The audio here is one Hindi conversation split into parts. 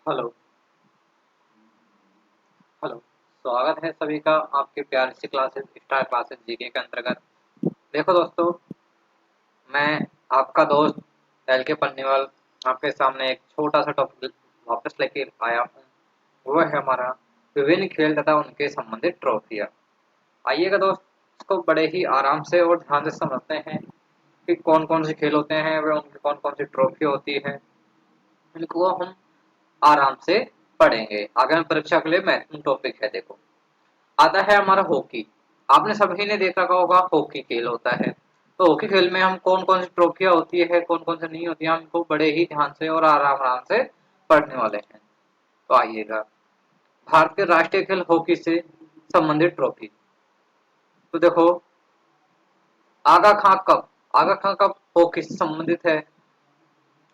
हेलो। हेलो। स्वागत है सभी का आपके प्यार से क्लासेस स्टार क्लासेस जीके के अंतर्गत। देखो दोस्तों, मैं आपका दोस्त एल के पन्नीवाल आपके सामने एक छोटा सा टॉपिक वापस लेके आया हूँ। वो है हमारा विभिन्न खेल तथा उनके संबंधित ट्रॉफियाँ। आइएगा दोस्त, इसको बड़े ही आराम से और ध्यान से समझते हैं कि कौन कौन से खेल होते हैं वे उनकी कौन कौन सी ट्रॉफी होती है। इनको हम आराम से पढ़ेंगे। आगामी परीक्षा के लिए महत्वपूर्ण टॉपिक है। देखो, आता है हमारा हॉकी। आपने सभी ने देखा होगा हॉकी खेल होता है। तो हॉकी खेल में हम कौन कौन सी ट्रॉफियां होती है कौन कौन सी नहीं होती है, हम इनको बड़े ही ध्यान से और आराम आराम से पढ़ने वाले हैं। तो आइएगा, भारत के राष्ट्रीय खेल हॉकी से संबंधित ट्रॉफी। तो देखो, आगा खां कप। आगा खां कप हॉकी से संबंधित है।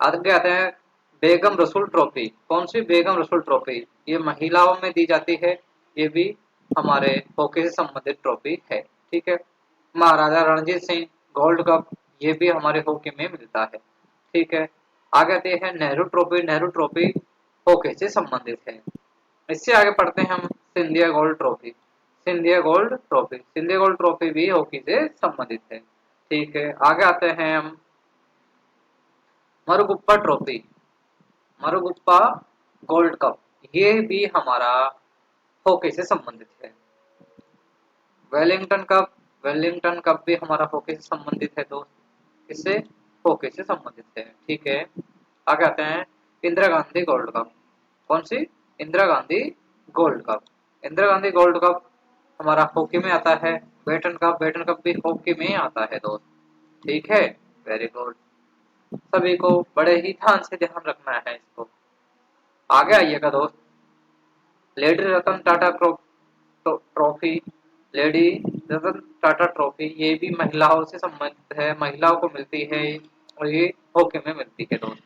आगे आते हैं बेगम रसूल ट्रॉफी। कौन सी बेगम रसूल ट्रॉफी? ये महिलाओं में दी जाती है। ये भी हमारे हॉकी से संबंधित ट्रॉफी है। ठीक है। महाराजा रणजीत सिंह गोल्ड कप, ये भी हमारे हॉकी में मिलता है। ठीक है। आगे आते हैं Nehru trophy. Nehru trophy hockey से संबंधित है। इससे आगे पढ़ते हैं हम Scindia gold trophy. Scindia gold trophy, Scindia gold trophy भी हॉकी से संबंधित है। ठीक है। आगे आते हैं हम मरुगुप्पा ट्रॉफी। मरुगुप्पा गोल्ड कप, ये भी हमारा हॉकी से संबंधित है। Wellington cup. वेलिंगटन कप भी हमारा हॉकी से संबंधित है दोस्त। इससे हॉकी से संबंधित है। ठीक है। आगे आते हैं इंदिरा गांधी गोल्ड कप। कौन सी? Indira Gandhi gold cup. Indira Gandhi gold cup हमारा हॉकी में आता है। Beighton cup. बेटन कप भी हॉकी में आता है दोस्त। ठीक है। Very good. सभी को बड़े ही ध्यान से ध्यान रखना है इसको। आगे आइएगा दोस्त, lady Ratan Tata trophy. Lady Ratan Tata trophy ये भी महिलाओं से संबंधित है, महिलाओं को मिलती है और ये हॉकी में मिलती है दोस्त।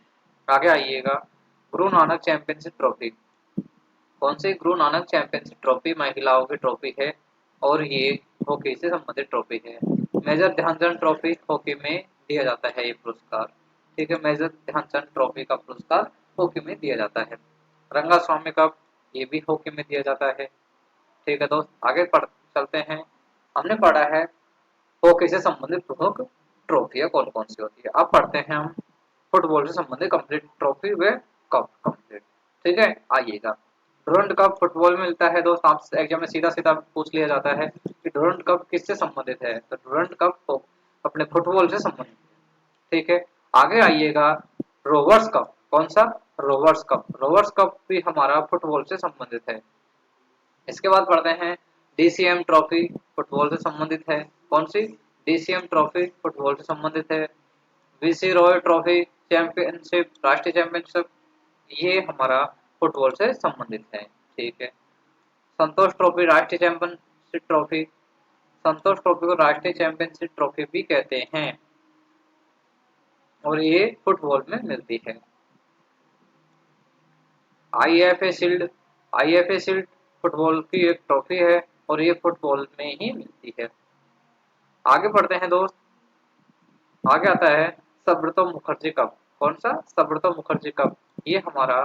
आगे आइएगा, गुरु नानक चैंपियनशिप ट्रॉफी। कौन सी? गुरु नानक चैंपियनशिप ट्रॉफी महिलाओं की ट्रॉफी है और ये हॉकी से संबंधित ट्रॉफी है। मेजर ध्यानचंद ट्रॉफी हॉकी में दिया जाता है ये पुरस्कार। ठीक है। मेजर ध्यानचंद ट्रॉफी का पुरस्कार हॉकी में दिया जाता है। रंगा स्वामी कप, ये भी हॉकी में दिया जाता है। ठीक है दोस्त, आगे पढ़ चलते हैं। हमने पढ़ा है हॉकी से संबंधित प्रमुख ट्रॉफियाँ कौन कौन सी होती है। अब पढ़ते हैं हम फुटबॉल से संबंधित कंप्लीट ट्रॉफी व कप कंप्लीट। ठीक है। आइएगा, डुरंड कप फुटबॉल में मिलता है दोस्त। आपसे एग्जाम में सीधा सीधा पूछ लिया जाता है कि डुरंड कप किससे संबंधित है, तो डुरंड कप तो अपने फुटबॉल से संबंधित है। ठीक है। आगे आइएगा, रोवर्स कप। कौन सा? Rovers cup. रोवर्स कप भी हमारा फुटबॉल से संबंधित है। इसके बाद पढ़ते हैं डीसीएम ट्रॉफी, फुटबॉल से संबंधित है। कौन सी? डीसीएम ट्रॉफी फुटबॉल से संबंधित है। वीसी रॉय ट्रॉफी चैंपियनशिप, राष्ट्रीय चैंपियनशिप, ये हमारा फुटबॉल से संबंधित है। ठीक है। संतोष ट्रॉफी राष्ट्रीय चैंपियनशिप ट्रॉफी। संतोष ट्रॉफी को राष्ट्रीय चैंपियनशिप ट्रॉफी भी कहते हैं और ये फुटबॉल में मिलती है। IFA shield. IFA shield football की एक ट्रॉफी है और ये फुटबॉल में ही मिलती है। आगे बढ़ते हैं दोस्त, आगे आता है सुब्रतो मुखर्जी कप। कौन सा? सुब्रतो मुखर्जी कप। ये हमारा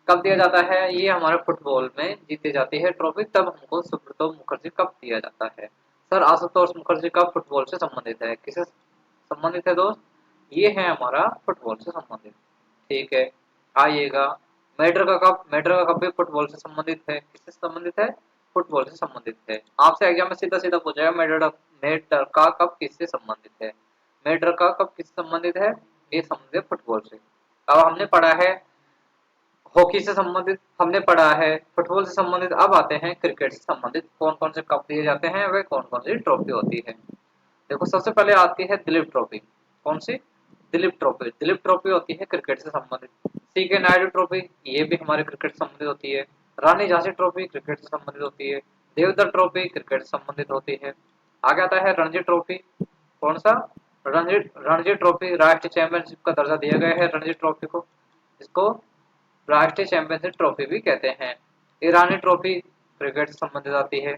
कब दिया जाता है? ये हमारे फुटबॉल में जीती जाती है ट्रॉफी, तब हमको सुब्रतो मुखर्जी कप दिया जाता है। Sir Ashutosh Mukherjee cup football से संबंधित है। किससे संबंधित है दोस्त? ये है हमारा फुटबॉल से संबंधित। ठीक है। आइएगा, मेडर का कप। मेडर का कप भी फुटबॉल से संबंधित है। किससे संबंधित है? फुटबॉल से संबंधित है। आपसे एग्जाम में सीधा सीधा पूछेगा मेडर मेडर का कप किससे संबंधित है। मेडर का कप किससे संबंधित है? ये संबंधित है फुटबॉल से। अब हमने पढ़ा है हॉकी से संबंधित, हमने पढ़ा है फुटबॉल से संबंधित। अब आते हैं क्रिकेट से संबंधित कौन कौन से कप दिए जाते हैं, वे कौन कौन सी ट्रॉफी होती है। देखो, सबसे पहले आती है दिलीप ट्रॉफी। कौन सी? दिलीप ट्रॉफी। दिलीप ट्रॉफी होती है क्रिकेट से संबंधित। सी के नायडू ट्रॉफी, ये भी हमारे क्रिकेट से संबंधित होती है। रानी झांसी ट्रॉफी क्रिकेट से संबंधित होती है। देवधर ट्रॉफी क्रिकेट से संबंधित होती है। आगे आता है रणजी ट्रॉफी। कौन सा? रणजी रणजी ट्रॉफी राष्ट्रीय चैंपियनशिप का दर्जा दिया गया है रणजी ट्रॉफी को। इसको राष्ट्रीय चैंपियनशिप ट्रॉफी भी कहते हैं। ईरानी ट्रॉफी क्रिकेट से संबंधित आती है।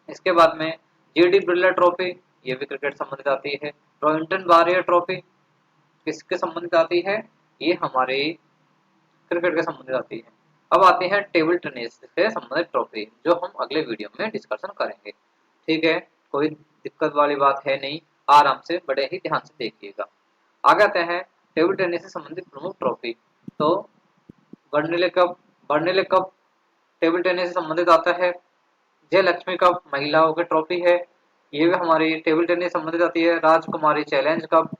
इसके बाद में जीडी बिरला ट्रॉफी, ये भी क्रिकेट से संबंधित आती है। रोहिंटन वारियर ट्रॉफी किसके संबंधित आती है? ये हमारे क्रिकेट के संबंधित आती है। अब आती है टेबल टेनिस से संबंधित ट्रॉफी, जो हम अगले वीडियो में डिस्कशन करेंगे। ठीक है, कोई दिक्कत वाली बात है नहीं, आराम से बड़े ही ध्यान से देखिएगा। आगे आते हैं टेबल टेनिस से संबंधित प्रमुख ट्रॉफी। तो बर्नले कप टेबल टेनिस से संबंधित आता है। जय लक्ष्मी कप महिलाओं की ट्रॉफी है, ये भी हमारी टेबल टेनिस से संबंधित आती है। राजकुमारी चैलेंज कप,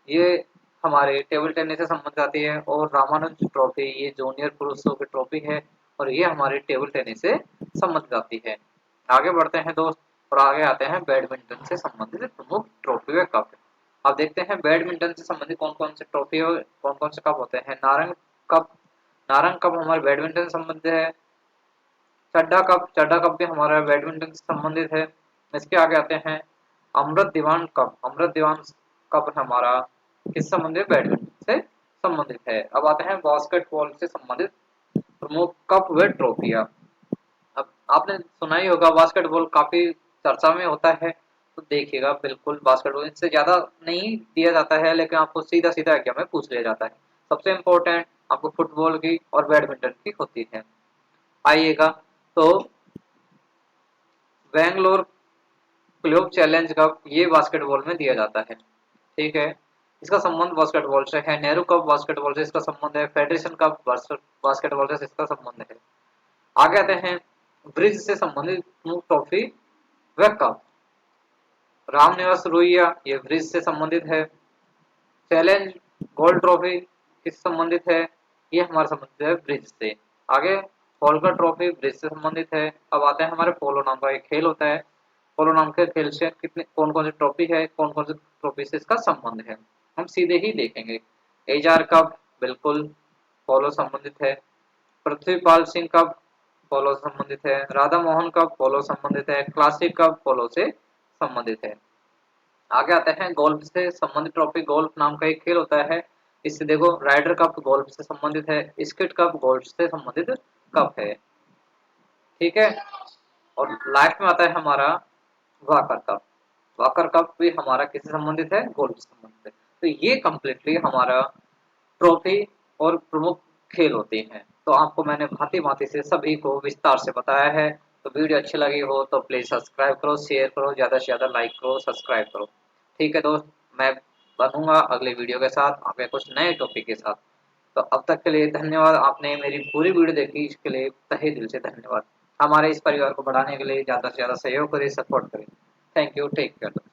ये हमारे टेबल टेनिस से संबंधित आती है। और रामानुज ट्रॉफी, ये जूनियर पुरुषों की ट्रॉफी है और ये हमारी टेबल टेनिस से संबंधित आती है। आगे बढ़ते हैं दोस्त, और आगे आते हैं बैडमिंटन से संबंधित प्रमुख ट्रॉफी व कप। अब देखते हैं बैडमिंटन से संबंधित कौन कौन से ट्रॉफी और कौन कौन से कप होते हैं। कप नारंग कप हमारे बैडमिंटन से संबंधित है। चड्डा कप भी हमारा बैडमिंटन से संबंधित है। इसके आगे आते हैं अमृत दीवान कप हमारा किस संबंधित, बैडमिंटन से संबंधित है। अब आते हैं बास्केटबॉल से संबंधित प्रमुख कप व ट्रॉफियां। अब आपने सुना ही होगा, बास्केटबॉल काफी चर्चा में होता है, तो देखिएगा बिल्कुल बास्केटबॉल इससे ज्यादा नहीं दिया जाता है, लेकिन आपको सीधा सीधा एग्जाम में पूछ लिया जाता है। सबसे इम्पोर्टेंट आपको फुटबॉल की और बैडमिंटन की होती है। आइएगा, तो बैंगलोर ग्लोब चैलेंज कप ये बास्केटबॉल में दिया जाता है। ठीक है, इसका संबंध बास्केटबॉल से है। नेहरू कप बास्केटबॉल से इसका संबंध है। फेडरेशन कप बास्केटबॉल से इसका संबंध है। आगे आते हैं ब्रिज से संबंधित प्रमुख ट्रॉफी व कप। रामनिवास रुइया, ये ब्रिज से संबंधित है। चैलेंज गोल्ड ट्रॉफी किससे संबंधित है, ये हमारा संबंधित है ब्रिज से। आगे होलकर ट्रॉफी ब्रिज से संबंधित है। अब आते हैं हमारे पोलो नाम का एक खेल होता है। पोलो नाम के खेल से कितने कौन कौन सी ट्रॉफी है, कौन कौन सी ट्रॉफी से इसका संबंध है, हम सीधे ही देखेंगे। एजार कप बिल्कुल पोलो संबंधित है। पृथ्वीपाल सिंह कप पोलो से संबंधित है। राधा मोहन कप पोलो संबंधित है। क्लासिक कप पोलो से संबंधित है। आगे आते हैं गोल्फ से संबंधित ट्रॉफी। गोल्फ नाम का एक खेल होता है, इससे देखो राइडर कप गोल्फ से संबंधित है। स्किट कप गोल्फ से संबंधित कप है। ठीक है, और लास्ट में आता है हमारा वाकर कप। वाकर कप भी हमारा किससे संबंधित है, गोल्फ से संबंधित है। तो ये कंप्लीटली हमारा ट्रॉफी और प्रमुख खेल होते हैं। तो आपको मैंने भांति भांति से सभी को विस्तार से बताया है। तो वीडियो अच्छी लगी हो तो प्लीज सब्सक्राइब करो, शेयर करो, ज्यादा से ज्यादा लाइक करो, सब्सक्राइब करो। ठीक है दोस्त, मैं बनूंगा अगले वीडियो के साथ आपके कुछ नए टॉपिक के साथ। तो अब तक के लिए धन्यवाद, आपने मेरी पूरी वीडियो देखी, इसके लिए तहे दिल से धन्यवाद। हमारे इस परिवार को बढ़ाने के लिए ज्यादा से ज्यादा सहयोग करें, सपोर्ट करें। Thank you, take care.